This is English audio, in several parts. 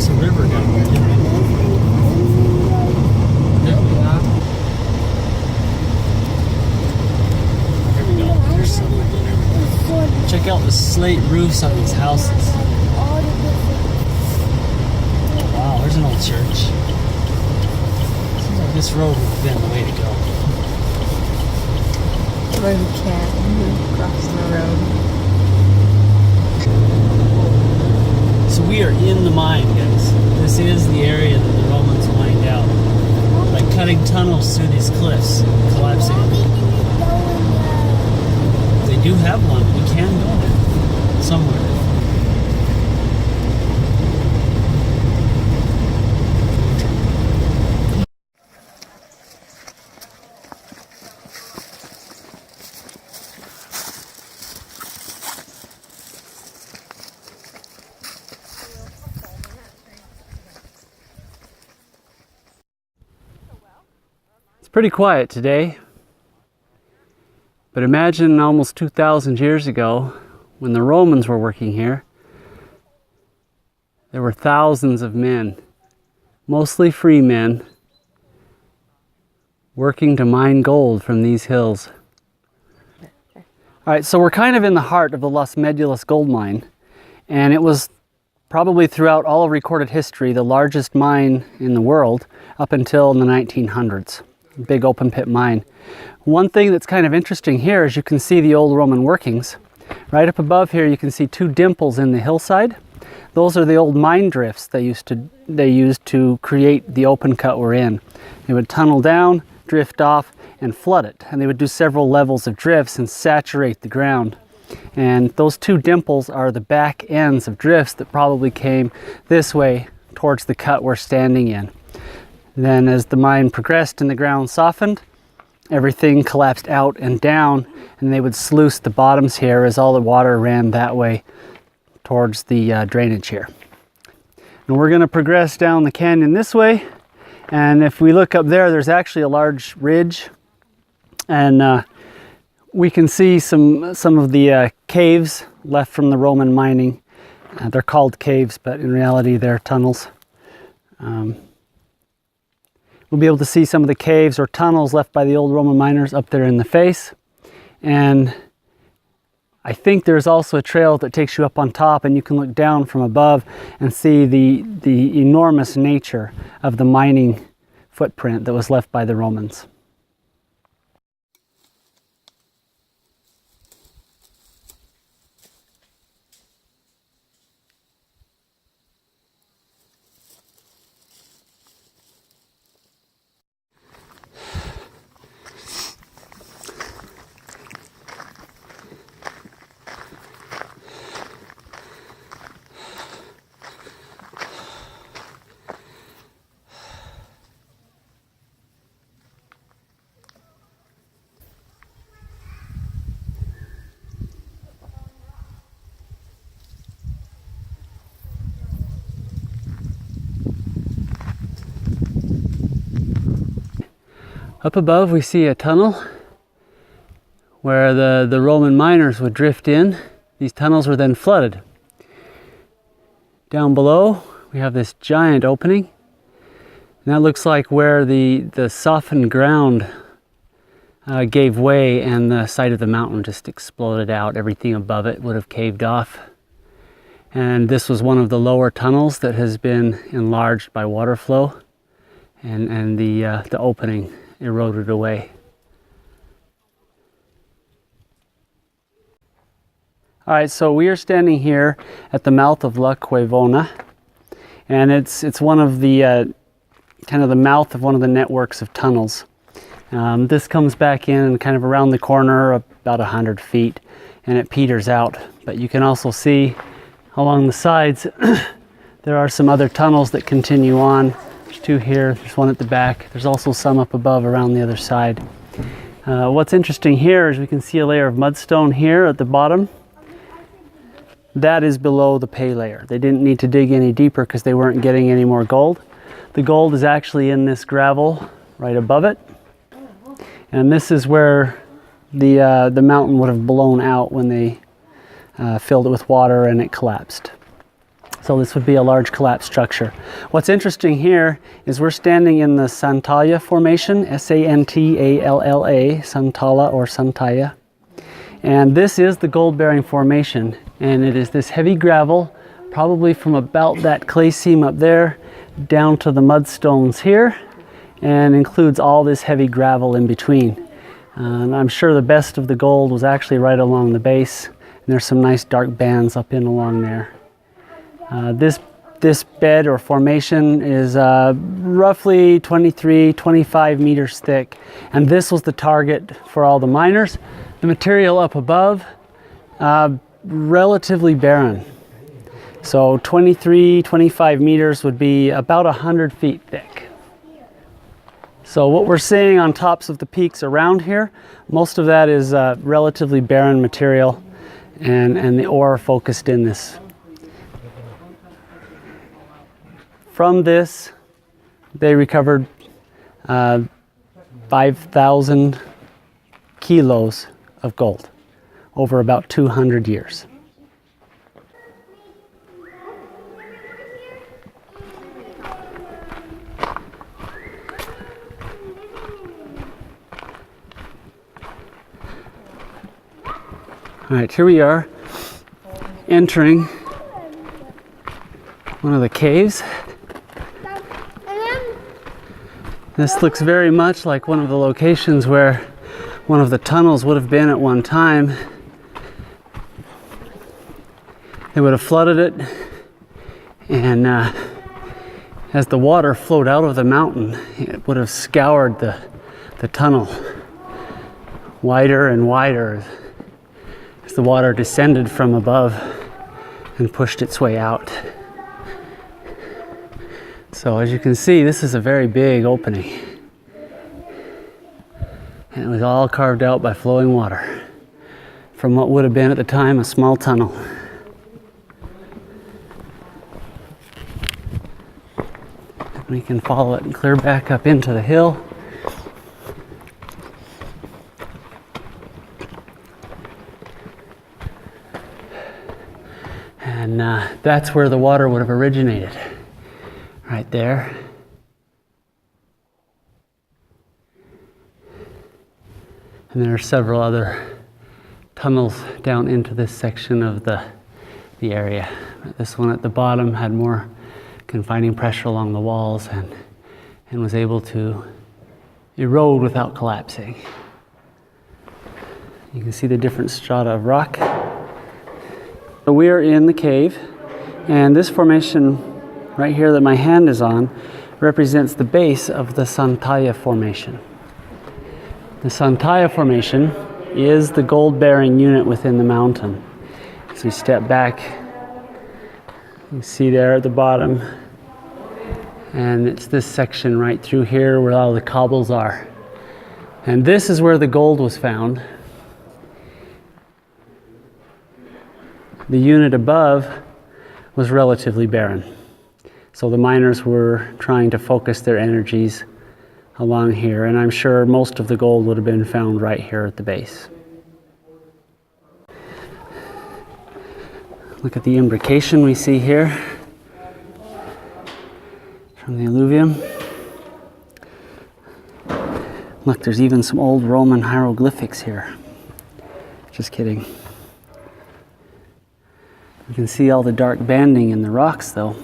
cross a river down here, didn't we? Yeah. Here we go. There's sunlight and everything. Check out the slate roofs on these houses. Wow, there's an old church. Seems like this road would have been the way to go. Where we can't move across the road. So we are in the mine, guys. This is the area that the Romans mined out by cutting tunnels through these cliffs, collapsing them. They do have one. We can go there somewhere. Pretty quiet today, but imagine almost 2,000 years ago when the Romans were working here. There were thousands of men, mostly free men, working to mine gold from these hills. All right, so we're kind of in the heart of the Las Medulas gold mine, and it was probably throughout all of recorded history the largest mine in the world up until the 1900s. Big open pit mine. One thing that's kind of interesting here is you can see the old Roman workings. Right up above here you can see two dimples in the hillside. Those are the old mine drifts they used to create the open cut we're in. They would tunnel down, drift off, and flood it. And they would do several levels of drifts and saturate the ground. And those two dimples are the back ends of drifts that probably came this way towards the cut we're standing in. Then as the mine progressed and the ground softened, everything collapsed out and down, and they would sluice the bottoms here as all the water ran that way towards the drainage here. And we're going to progress down the canyon this way, and if we look up there, there's actually a large ridge, and we can see some of the caves left from the Roman mining. They're called caves, but in reality they're tunnels. We'll be able to see some of the caves or tunnels left by the old Roman miners up there in the face. And I think there's also a trail that takes you up on top, and you can look down from above and see the enormous nature of the mining footprint that was left by the Romans. Up above we see a tunnel where the Roman miners would drift in. These tunnels were then flooded. Down below we have this giant opening, and that looks like where the softened ground gave way and the side of the mountain just exploded out. Everything above it would have caved off. And this was one of the lower tunnels that has been enlarged by water flow, and the opening eroded away. All right, so we are standing here at the mouth of La Cuevona, and it's one of the kind of the mouth of one of the networks of tunnels. This comes back in kind of around the corner about 100 feet, and it peters out. But you can also see along the sides there are some other tunnels that continue on. There's two here, there's one at the back. There's also some up above around the other side. What's interesting here is we can see a layer of mudstone here at the bottom. That is below the pay layer. They didn't need to dig any deeper because they weren't getting any more gold. The gold is actually in this gravel right above it. And this is where the mountain would have blown out when they filled it with water and it collapsed. So this would be a large collapse structure. What's interesting here is we're standing in the Santalla Formation, S-A-N-T-A-L-L-A, Santalla or Santalla. And this is the gold-bearing formation, and it is this heavy gravel, probably from about that clay seam up there down to the mudstones here, and includes all this heavy gravel in between. And I'm sure the best of the gold was actually right along the base, and there's some nice dark bands up in along there. This bed or formation is roughly 23-25 meters thick, and this was the target for all the miners. The material up above, relatively barren. So 23-25 meters would be about 100 feet thick. So what we're seeing on tops of the peaks around here, most of that is relatively barren material, and the ore focused in this. From this, they recovered 5,000 kilos of gold over about 200 years. All right, here we are entering one of the caves. This looks very much like one of the locations where one of the tunnels would have been at one time. They would have flooded it, and as the water flowed out of the mountain, it would have scoured the tunnel wider and wider as the water descended from above and pushed its way out. So as you can see, this is a very big opening, and it was all carved out by flowing water from what would have been at the time a small tunnel. We can follow it and clear back up into the hill. And that's where the water would have originated, right there. And there are several other tunnels down into this section of the area. This one at the bottom had more confining pressure along the walls and was able to erode without collapsing. You can see the different strata of rock. So we are in the cave, and this formation right here that my hand is on represents the base of the Santalla Formation. The Santalla Formation is the gold-bearing unit within the mountain. As we step back, you see there at the bottom, and it's this section right through here where all the cobbles are. And this is where the gold was found. The unit above was relatively barren. So the miners were trying to focus their energies along here, and I'm sure most of the gold would have been found right here at the base. Look at the imbrication we see here from the alluvium. Look, there's even some old Roman hieroglyphics here. Just kidding. You can see all the dark banding in the rocks though.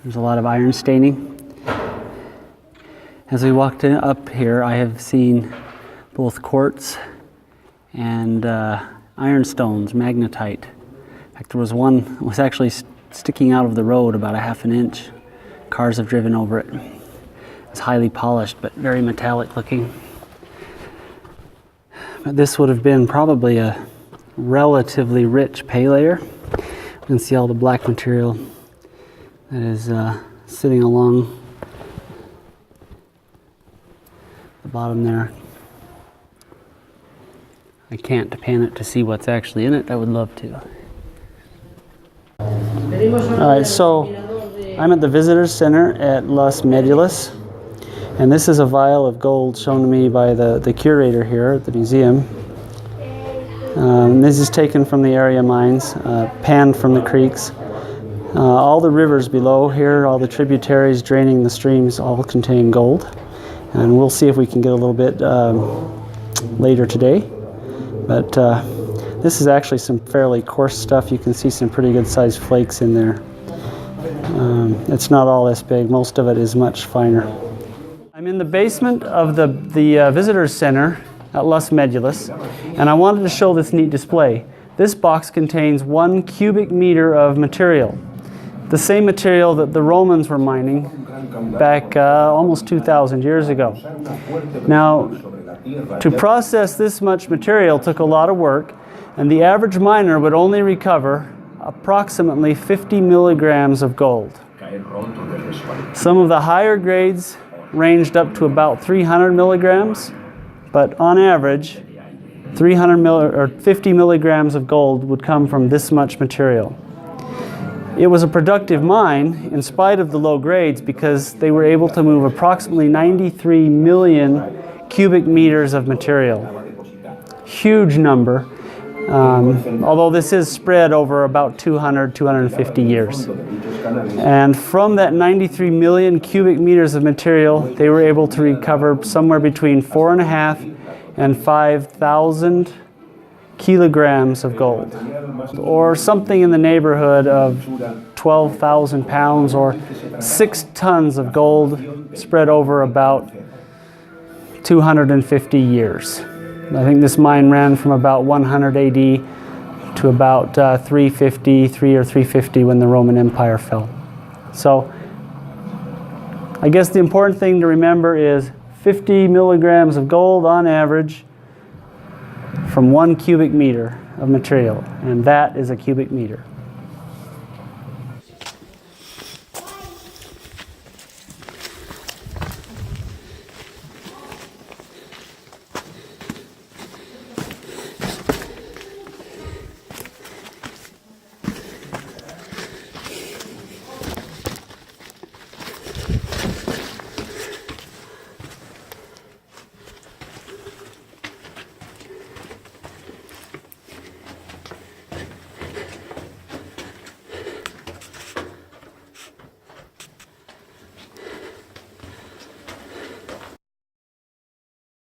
There's a lot of iron staining. As we walked up here, I have seen both quartz and ironstones, magnetite. In fact, there was one that was actually sticking out of the road about a half an inch. Cars have driven over it. It's highly polished, but very metallic looking. But this would have been probably a relatively rich pay layer. You can see all the black material that is sitting along the bottom there. I can't pan it to see what's actually in it. I would love to. Alright, so I'm at the Visitors Center at Las Medulas, and this is a vial of gold shown to me by the curator here at the museum. This is taken from the area mines, panned from the creeks. All the rivers below here, all the tributaries draining the streams, all contain gold. And we'll see if we can get a little bit later today. But this is actually some fairly coarse stuff. You can see some pretty good sized flakes in there. It's not all this big. Most of it is much finer. I'm in the basement of the Visitors Center at Las Medulas, and I wanted to show this neat display. This box contains 1 cubic meter of material. The same material that the Romans were mining back almost 2,000 years ago. Now, to process this much material took a lot of work, and the average miner would only recover approximately 50 milligrams of gold. Some of the higher grades ranged up to about 300 milligrams, but on average, 50 milligrams of gold would come from this much material. It was a productive mine in spite of the low grades because they were able to move approximately 93 million cubic meters of material. Huge number, although this is spread over about 250 years. And from that 93 million cubic meters of material, they were able to recover somewhere between 4.5 and 5,000 kilograms of gold, or something in the neighborhood of 12,000 pounds or 6 tons of gold spread over about 250 years. I think this mine ran from about 100 AD to about 353 or 350 when the Roman Empire fell. So I guess the important thing to remember is 50 milligrams of gold on average from 1 cubic meter of material, and that is a cubic meter.